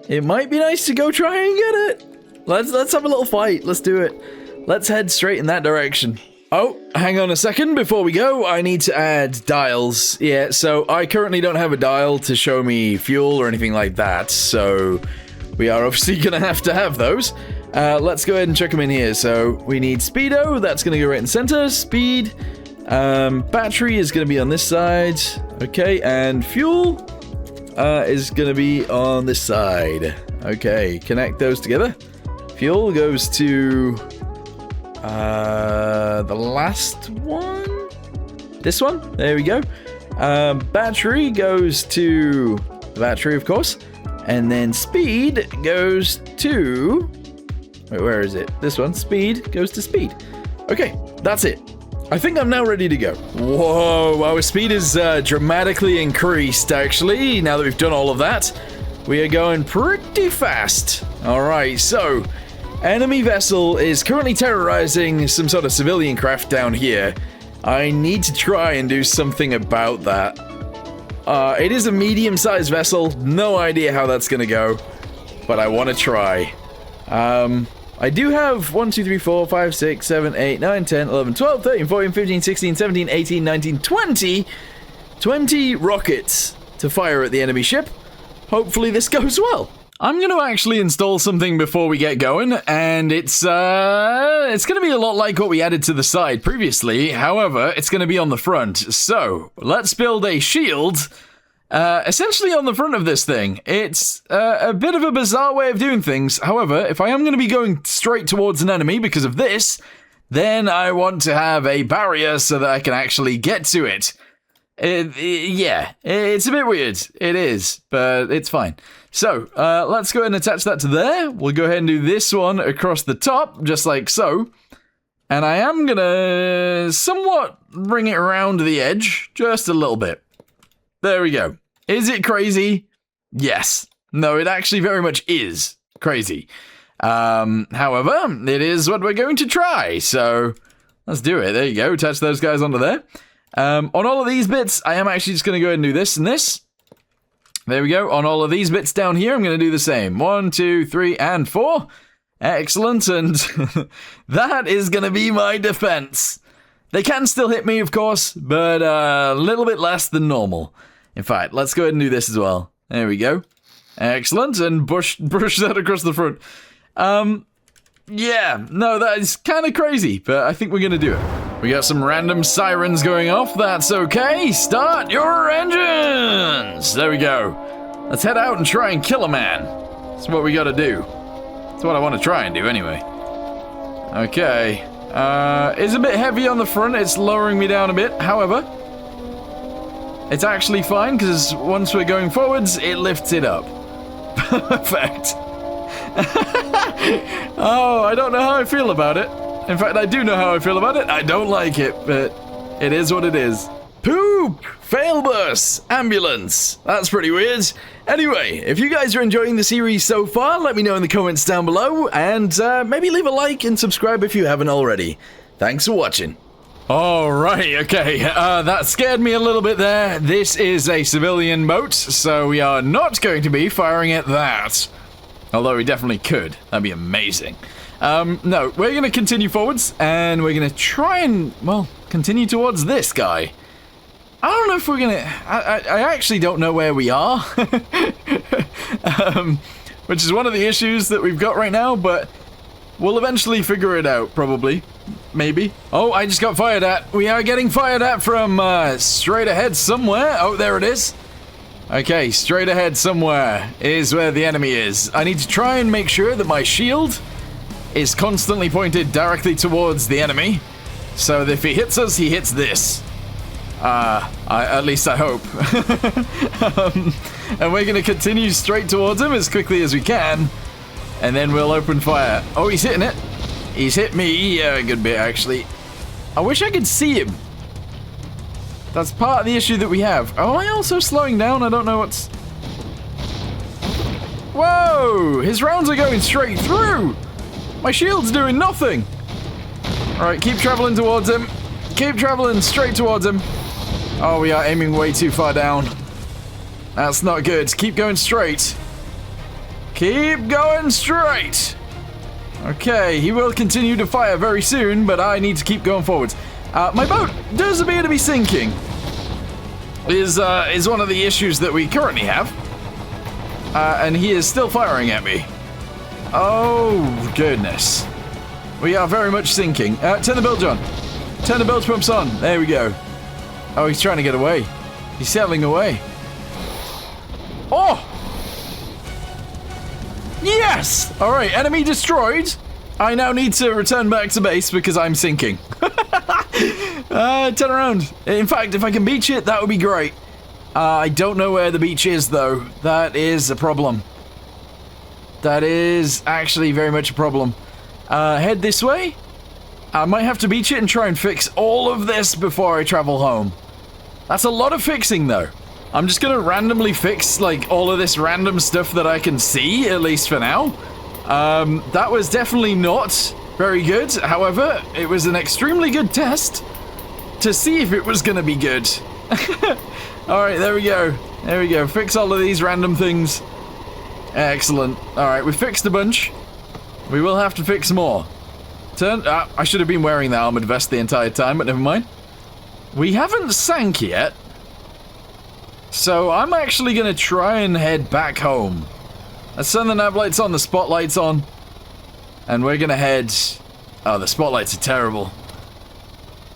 It might be nice to go try and get it. Let's have a little fight. Let's do it. Let's head straight in that direction. Oh, hang on a second before we go. I need to add dials. Yeah, so I currently don't have a dial to show me fuel or anything like that, so we are obviously going to have those. Let's go ahead and check them in here. So we need speedo. That's going to go right in center. Speed. Battery is going to be on this side. Okay, and fuel is going to be on this side. Okay, connect those together. Fuel goes to the last one? This one? There we go. Battery goes to the battery, of course. And then speed goes to... Wait, where is it? This one. Speed goes to speed. Okay, that's it. I think I'm now ready to go. Whoa, our speed is dramatically increased, actually, now that we've done all of that. We are going pretty fast. Alright, so... enemy vessel is currently terrorizing some sort of civilian craft down here. I need to try and do something about that. It is a medium-sized vessel. No idea how that's gonna go, but I want to try. I do have 1, 2, 3, 4, 5, 6, 7, 8, 9, 10, 11, 12, 13, 14, 15, 16, 17, 18, 19, 20. 20 rockets to fire at the enemy ship. Hopefully this goes well. I'm going to actually install something before we get going, and it's going to be a lot like what we added to the side previously. However, it's going to be on the front. So, let's build a shield, essentially on the front of this thing. It's a bit of a bizarre way of doing things. However, if I am going to be going straight towards an enemy because of this, then I want to have a barrier so that I can actually get to it. Yeah, it's a bit weird. It is, but it's fine. So, let's go ahead and attach that to there. We'll go ahead and do this one across the top, just like so. And I am gonna somewhat bring it around the edge, just a little bit. There we go. Is it crazy? Yes. No, it actually very much is crazy. However, it is what we're going to try, so let's do it. There you go, attach those guys onto there. On all of these bits, I am actually just going to go ahead and do this and this. There we go. On all of these bits down here, I'm going to do the same. 1, 2, 3, and 4. Excellent, and that is going to be my defense. They can still hit me, of course, but a little bit less than normal. In fact, let's go ahead and do this as well. There we go. Excellent, and brush that across the front. Yeah, no, that is kind of crazy, but I think we're gonna do it. We got some random sirens going off, that's okay. Start your engines! There we go. Let's head out and try and kill a man. That's what we gotta do. That's what I want to try and do, anyway. Okay. It's a bit heavy on the front, it's lowering me down a bit, however, it's actually fine, because once we're going forwards, it lifts it up. Perfect. Oh, I don't know how I feel about it. In fact, I do know how I feel about it. I don't like it, but it is what it is. Poop! Fail bus! Ambulance! That's pretty weird. Anyway, if you guys are enjoying the series so far, let me know in the comments down below, and maybe leave a like and subscribe if you haven't already. Thanks for watching. Alright, okay, that scared me a little bit there. This is a civilian boat, so we are not going to be firing at that. Although we definitely could. That'd be amazing. No, we're going to continue forwards, and we're going to try and, well, continue towards this guy. I don't know if we're going to... I actually don't know where we are. Which is one of the issues that we've got right now, but we'll eventually figure it out, probably. Maybe. Oh, I just got fired at. We are getting fired at from straight ahead somewhere. Oh, there it is. Okay, straight ahead somewhere is where the enemy is. I need to try and make sure that my shield is constantly pointed directly towards the enemy, so that if he hits us, he hits this. At least I hope. And we're going to continue straight towards him as quickly as we can, and then we'll open fire. Oh, he's hitting it. He's hit me a good bit, actually. I wish I could see him. That's part of the issue that we have. Oh, am I also slowing down? I don't know what's... Whoa! His rounds are going straight through! My shield's doing nothing! Alright, keep traveling towards him. Keep traveling straight towards him. Oh, we are aiming way too far down. That's not good. Keep going straight. Keep going straight! Okay, he will continue to fire very soon, but I need to keep going forwards. My boat does appear to be sinking. Is one of the issues that we currently have. And he is still firing at me. Oh, goodness. We are very much sinking. Turn the bilge on. Turn the bilge pumps on. There we go. Oh, he's trying to get away. He's sailing away. Oh! Yes! Alright, enemy destroyed. I now need to return back to base because I'm sinking. Turn around. In fact, if I can beach it, that would be great. I don't know where the beach is, though. That is a problem. That is actually very much a problem. Head this way. I might have to beach it and try and fix all of this before I travel home. That's a lot of fixing, though. I'm just gonna randomly fix, like, all of this random stuff that I can see, at least for now. That was definitely not very good. However, it was an extremely good test to see if it was gonna be good. Alright, there we go. There we go. Fix all of these random things. Excellent. Alright, we fixed a bunch. We will have to fix more. I should have been wearing the armored vest the entire time, but never mind. We haven't sank yet. So I'm actually going to try and head back home. Let's turn the nav lights on, the spotlights on. And we're going to head... Oh, the spotlights are terrible.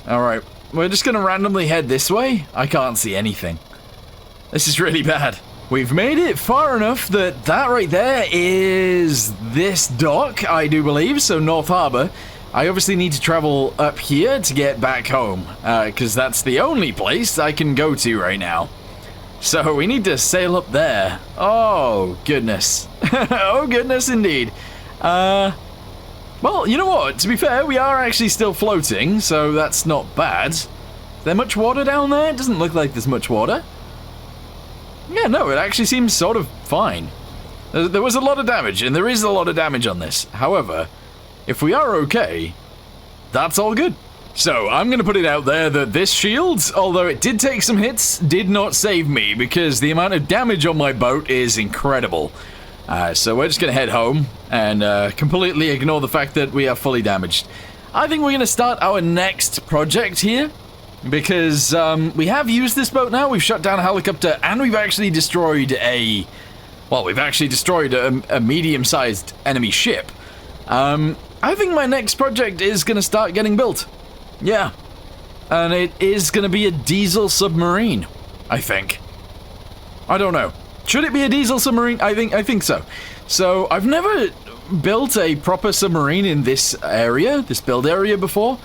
Alright, we're just going to randomly head this way. I can't see anything. This is really bad. We've made it far enough that that right there is this dock, I do believe, so North Harbor. I obviously need to travel up here to get back home, because that's the only place I can go to right now. So we need to sail up there. Oh, goodness. Oh, goodness indeed. Well, you know what? To be fair, we are actually still floating, so that's not bad. Is there much water down there? It doesn't look like there's much water. Yeah, no, it actually seems sort of fine. There was a lot of damage, and there is a lot of damage on this. However, if we are okay, that's all good. So, I'm going to put it out there that this shield, although it did take some hits, did not save me, because the amount of damage on my boat is incredible. So we're just going to head home, and completely ignore the fact that we are fully damaged. I think we're going to start our next project here. Because we have used this boat now. We've shut down a helicopter and we've actually destroyed a medium-sized enemy ship. I think my next project is going to start getting built. Yeah. And it is going to be a diesel submarine, I think. I don't know. Should it be a diesel submarine? I think so. So, I've never built a proper submarine in this area, this build area before.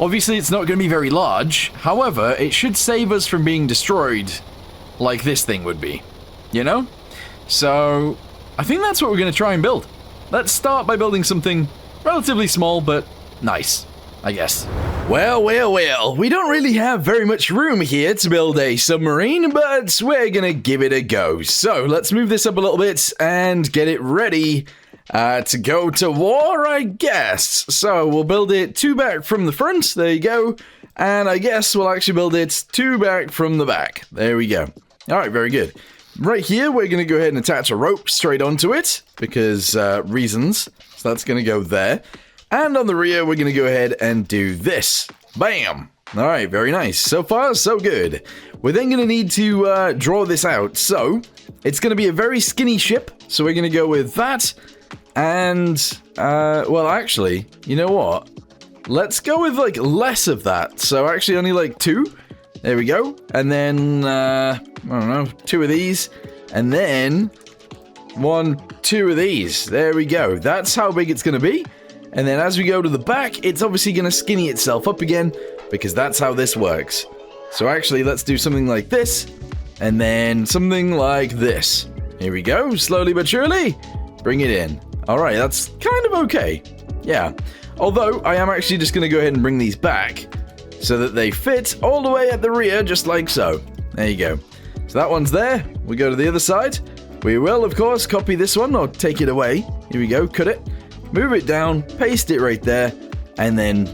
Obviously, it's not going to be very large. However, it should save us from being destroyed like this thing would be. You know? So, I think that's what we're going to try and build. Let's start by building something relatively small, but nice, I guess. Well, we don't really have very much room here to build a submarine, but we're going to give it a go. So, let's move this up a little bit and get it ready to go to war, I guess. So we'll build it 2 back from the front. There you go. And I guess we'll actually build it 2 back from the back. There we go. All right, very good. Right here, we're going to go ahead and attach a rope straight onto it because reasons. So that's going to go there. And on the rear, we're going to go ahead and do this. Bam. All right, very nice. So far, so good. We're then going to need to draw this out. So it's going to be a very skinny ship. So we're going to go with that. And, well, actually, you know what? Let's go with, like, less of that. So, actually, only, like, 2. There we go. And then, I don't know, 2 of these. And then 1, 2 of these. There we go. That's how big it's going to be. And then as we go to the back, it's obviously going to skinny itself up again, because that's how this works. So, actually, let's do something like this. And then something like this. Here we go. Slowly but surely. Bring it in. Alright, that's kind of okay. Yeah. Although, I am actually just going to go ahead and bring these back so that they fit all the way at the rear, just like so. There you go. So that one's there. We go to the other side. We will, of course, copy this one or take it away. Here we go. Cut it. Move it down. Paste it right there. And then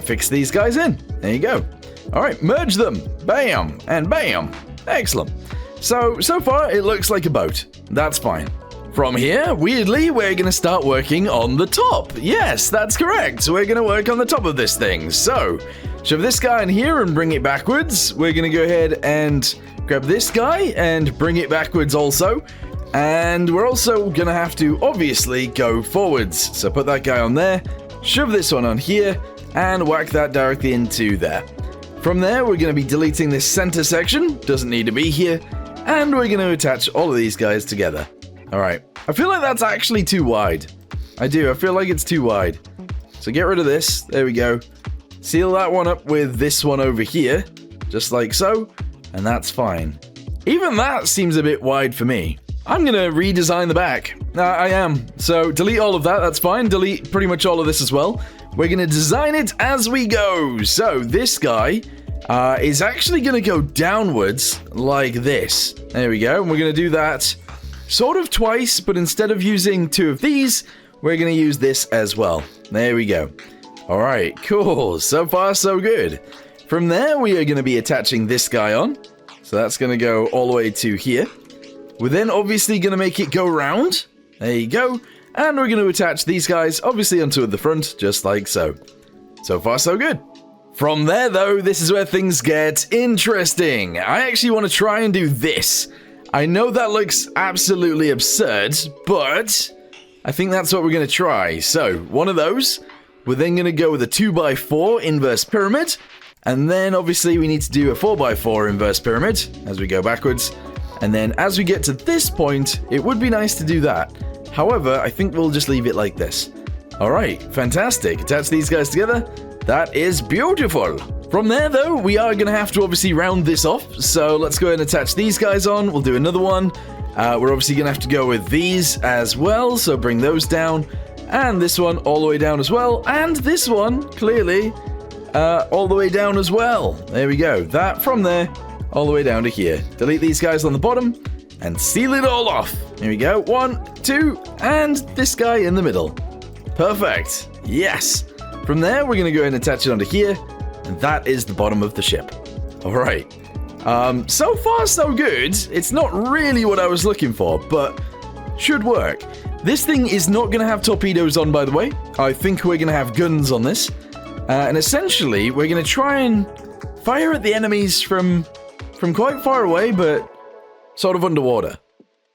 fix these guys in. There you go. Alright, merge them. Bam. And bam. Excellent. So far, it looks like a boat. That's fine. From here, weirdly, we're going to start working on the top. Yes, that's correct. We're going to work on the top of this thing. So, shove this guy in here and bring it backwards. We're going to go ahead and grab this guy and bring it backwards also. And we're also going to have to, obviously, go forwards. So put that guy on there, shove this one on here, and whack that directly into there. From there, we're going to be deleting this center section. Doesn't need to be here. And we're going to attach all of these guys together. Alright, I feel like that's actually too wide. I do, I feel like it's too wide. So get rid of this, there we go. Seal that one up with this one over here, just like so, and that's fine. Even that seems a bit wide for me. I'm gonna redesign the back. I am. So delete all of that, that's fine. Delete pretty much all of this as well. We're gonna design it as we go. So this guy is actually gonna go downwards like this. There we go, and we're gonna do that sort of twice, but instead of using 2 of these, we're going to use this as well. There we go. Alright, cool. So far, so good. From there, we are going to be attaching this guy on. So that's going to go all the way to here. We're then obviously going to make it go round. There you go. And we're going to attach these guys, obviously, onto the front, just like so. So far, so good. From there, though, this is where things get interesting. I actually want to try and do this. I know that looks absolutely absurd, but I think that's what we're going to try. So, one of those. We're then going to go with a 2x4 inverse pyramid. And then, obviously, we need to do a 4x4 inverse pyramid as we go backwards. And then, as we get to this point, it would be nice to do that. However, I think we'll just leave it like this. Alright, fantastic. Attach these guys together. That is beautiful. From there, though, we are going to have to obviously round this off, so let's go ahead and attach these guys on. We'll do another one. We're obviously going to have to go with these as well, so bring those down. And this one all the way down as well. And this one, clearly, all the way down as well. There we go. That from there, all the way down to here. Delete these guys on the bottom and seal it all off. Here we go. 1, 2, and this guy in the middle. Perfect. Yes. From there, we're going to go ahead and attach it onto here. And that is the bottom of the ship. Alright. So far, so good. It's not really what I was looking for, but should work. This thing is not going to have torpedoes on, by the way. I think we're going to have guns on this. And essentially, we're going to try and fire at the enemies from quite far away, but sort of underwater.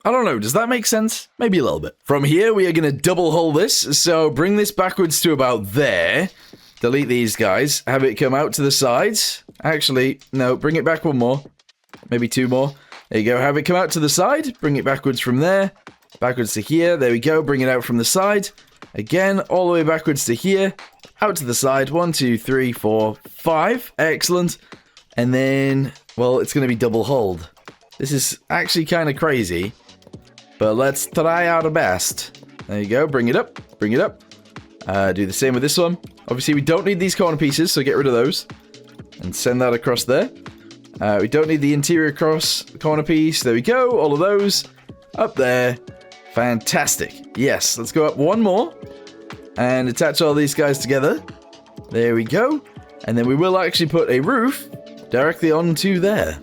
I don't know, does that make sense? Maybe a little bit. From here, we are going to double hull this, so bring this backwards to about there. Delete these guys, have it come out to the sides. Actually, no, bring it back one more. Maybe two more. There you go, have it come out to the side, bring it backwards from there. Backwards to here, there we go, bring it out from the side. Again, all the way backwards to here. Out to the side, 1, 2, 3, 4, 5. Excellent. And then, well, it's going to be double hulled. This is actually kind of crazy. But let's try our best. There you go. Bring it up. Bring it up. Do the same with this one. Obviously, we don't need these corner pieces, so get rid of those. And send that across there. We don't need the interior corner piece. There we go. All of those. Up there. Fantastic. Yes. Let's go up one more. And attach all these guys together. There we go. And then we will actually put a roof directly onto there.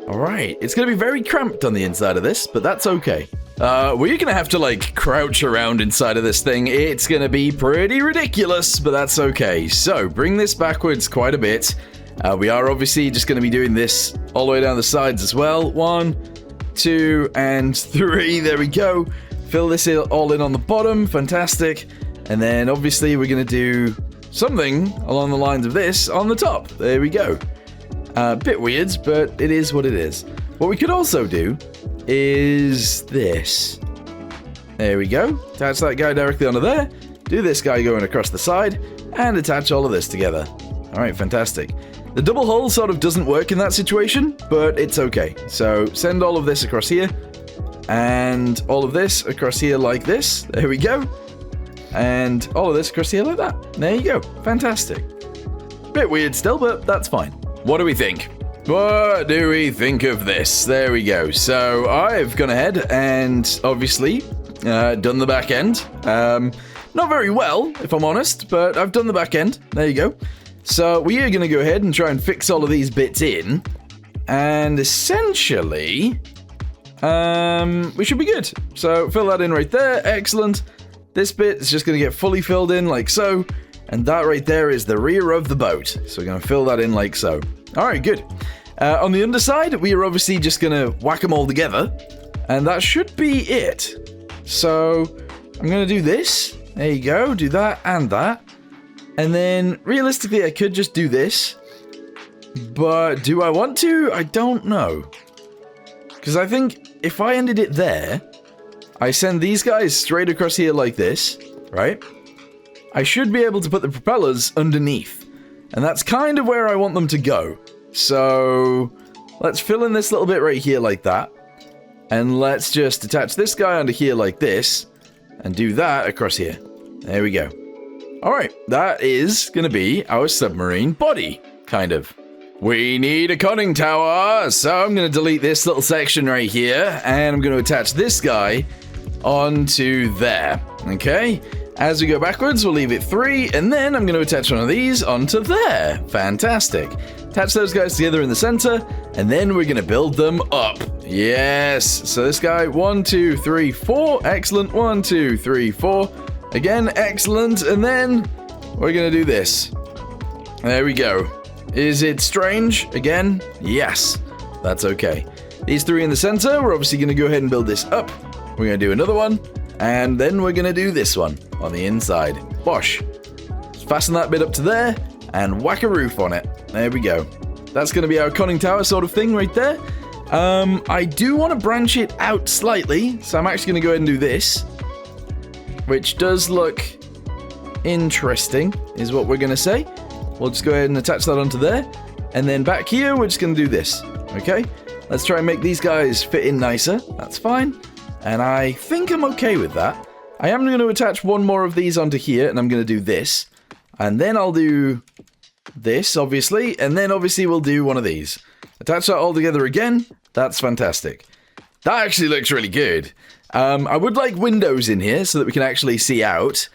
Alright, it's going to be very cramped on the inside of this, but that's okay. We're going to have to, like, crouch around inside of this thing. It's going to be pretty ridiculous, but that's okay. So, bring this backwards quite a bit. We are obviously just going to be doing this all the way down the sides as well. 1, 2, and 3. There we go. Fill this all in on the bottom. Fantastic. And then, obviously, we're going to do something along the lines of this on the top. There we go. Bit weird, but it is what it is. What we could also do is this. There we go. Attach that guy directly onto there. Do this guy going across the side. And attach all of this together. Alright, fantastic. The double hull sort of doesn't work in that situation, but it's okay. So, send all of this across here. And all of this across here like this. There we go. And all of this across here like that. There you go. Fantastic. Bit weird still, but that's fine. What do we think? What do we think of this? There we go. So I've gone ahead and obviously done the back end. Not very well, if I'm honest, but I've done the back end. There you go. So we are going to go ahead and try and fix all of these bits in. And essentially, we should be good. So fill that in right there. Excellent. This bit is just going to get fully filled in like so. And that right there is the rear of the boat. So we're going to fill that in like so. Alright, good. On the underside, we are obviously just going to whack them all together. And that should be it. So I'm going to do this. There you go. Do that and that. And then realistically, I could just do this. But do I want to? I don't know. Because I think if I ended it there, I send these guys straight across here like this, right? I should be able to put the propellers underneath. And that's kind of where I want them to go. So let's fill in this little bit right here like that. And let's just attach this guy onto here like this. And do that across here. There we go. Alright, that is going to be our submarine body, kind of. We need a conning tower, so I'm going to delete this little section right here. And I'm going to attach this guy onto there. Okay? As we go backwards, we'll leave it 3, and then I'm going to attach one of these onto there. Fantastic. Attach those guys together in the center, and then we're going to build them up. Yes. So this guy, 1, 2, 3, 4. Excellent. 1, 2, 3, 4. Again, excellent. And then we're going to do this. There we go. Is it strange? Again? Yes. That's okay. These 3 in the center, we're obviously going to go ahead and build this up. We're going to do another one. And then we're going to do this one on the inside. Bosh. Fasten that bit up to there and whack a roof on it. There we go. That's going to be our conning tower sort of thing right there. I do want to branch it out slightly, so I'm actually going to go ahead and do this. Which does look interesting, is what we're going to say. We'll just go ahead and attach that onto there. And then back here, we're just going to do this. Okay? Let's try and make these guys fit in nicer. That's fine. And I think I'm okay with that. I am going to attach one more of these onto here, and I'm going to do this. And then I'll do this, obviously, and then obviously we'll do one of these. Attach that all together again. That's fantastic. That actually looks really good. I would like windows in here so that we can actually see out.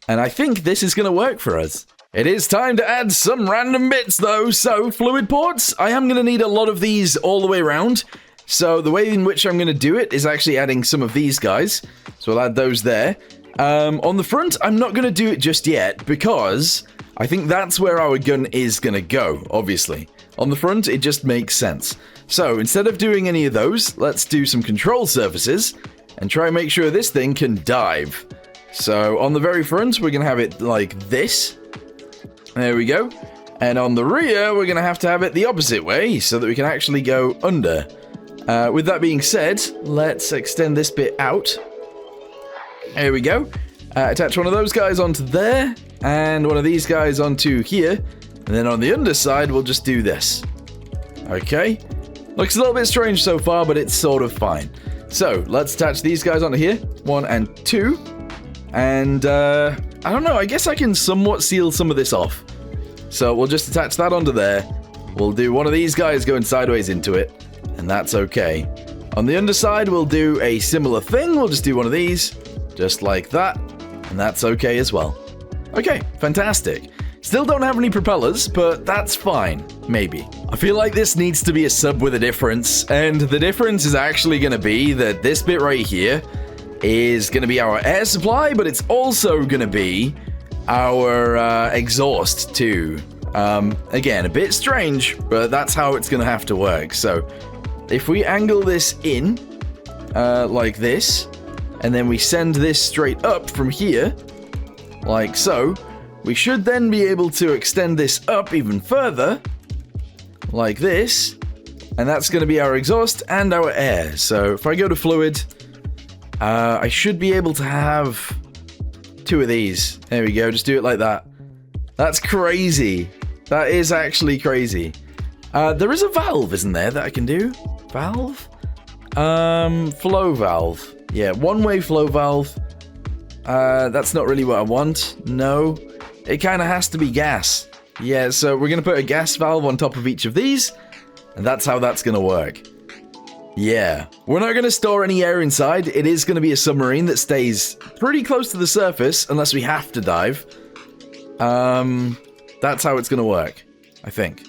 And I think this is going to work for us. It is time to add some random bits, though. So, fluid ports. I am going to need a lot of these all the way around. So the way in which I'm going to do it is actually adding some of these guys. So I'll add those there. On the front, I'm not going to do it just yet because I think that's where our gun is going to go, obviously. On the front, it just makes sense. So, instead of doing any of those, let's do some control surfaces and try and make sure this thing can dive. So, on the very front, we're going to have it like this. There we go. And on the rear, we're going to have it the opposite way so that we can actually go under. With that being said, let's extend this bit out. There we go. Attach one of those guys onto there, and one of these guys onto here. And then on the underside, we'll just do this. Okay. Looks a little bit strange so far, but it's sort of fine. So, let's attach these guys onto here. 1 and 2. And, I don't know, I guess I can somewhat seal some of this off. So, we'll just attach that onto there. We'll do one of these guys going sideways into it. And that's okay. On the underside, we'll do a similar thing. We'll just do one of these. Just like that. And that's okay as well. Okay, fantastic. Still don't have any propellers, but that's fine. Maybe. I feel like this needs to be a sub with a difference, and the difference is actually going to be that this bit right here is going to be our air supply, but it's also going to be our exhaust too. Again, a bit strange, but that's how it's going to have to work. So, if we angle this in, like this, and then we send this straight up from here, like so, we should then be able to extend this up even further, like this, and that's going to be our exhaust and our air. So if I go to fluid, I should be able to have 2 of these. There we go, just do it like that. That's crazy. That is actually crazy. There is a valve, isn't there, that I can do? Valve? Flow valve. Yeah, one-way flow valve. That's not really what I want. No. It kind of has to be gas. Yeah, so we're going to put a gas valve on top of each of these, and that's how that's going to work. Yeah. We're not going to store any air inside. It is going to be a submarine that stays pretty close to the surface, unless we have to dive. That's how it's going to work, I think.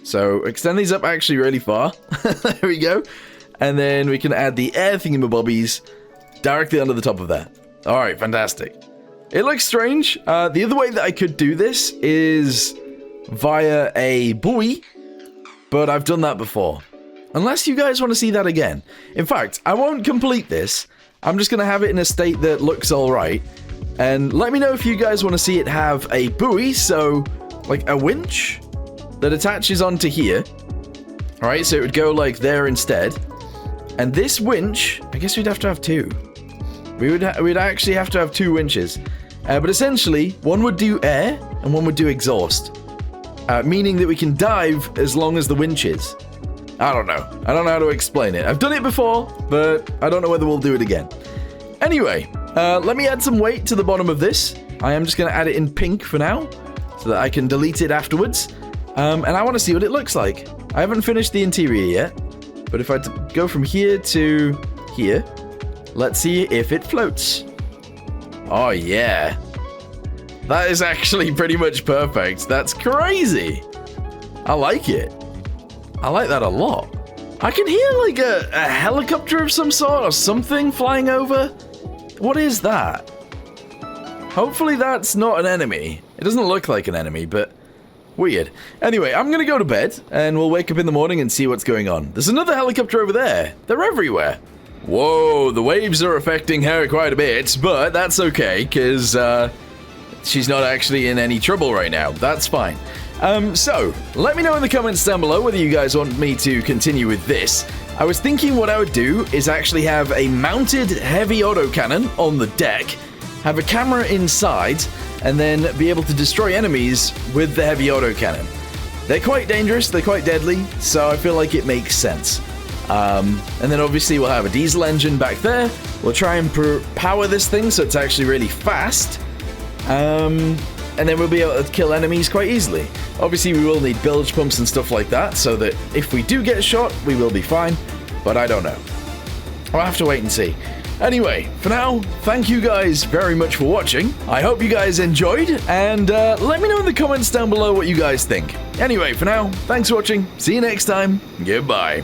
So, extend these up actually really far. There we go. And then we can add the air thingamabobbies directly under the top of that. Alright, fantastic. It looks strange. The other way that I could do this is via a buoy, but I've done that before. Unless you guys want to see that again. In fact, I won't complete this. I'm just going to have it in a state that looks alright. And let me know if you guys want to see it have a buoy, so like a winch that attaches onto here. Alright, so it would go like there instead. And this winch, I guess we'd have to have 2. We'd actually have to have 2 winches. But essentially, one would do air and one would do exhaust. Meaning that we can dive as long as the winch is. I don't know. I don't know how to explain it. I've done it before, but I don't know whether we'll do it again. Anyway, let me add some weight to the bottom of this. I am just going to add it in pink for now, so that I can delete it afterwards. And I want to see what it looks like. I haven't finished the interior yet, but if I go from here to here, let's see if it floats. Oh yeah. That is actually pretty much perfect. That's crazy. I like it. I like that a lot. I can hear like a helicopter of some sort or something flying over. What is that? Hopefully that's not an enemy. It doesn't look like an enemy, but weird. Anyway, I'm gonna go to bed and we'll wake up in the morning and see what's going on. There's another helicopter over there. They're everywhere. Whoa, the waves are affecting her quite a bit, but that's okay, because she's not actually in any trouble right now. That's fine. So, let me know in the comments down below whether you guys want me to continue with this. I was thinking what I would do is actually have a mounted heavy autocannon on the deck, have a camera inside, and then be able to destroy enemies with the heavy autocannon. They're quite dangerous, they're quite deadly, so I feel like it makes sense. And then obviously we'll have a diesel engine back there. We'll try and power this thing so it's actually really fast. And then we'll be able to kill enemies quite easily. Obviously we will need bilge pumps and stuff like that, so that if we do get shot, we will be fine. But I don't know. I'll have to wait and see. Anyway, for now, thank you guys very much for watching. I hope you guys enjoyed, and let me know in the comments down below what you guys think. Anyway, for now, thanks for watching. See you next time. Goodbye.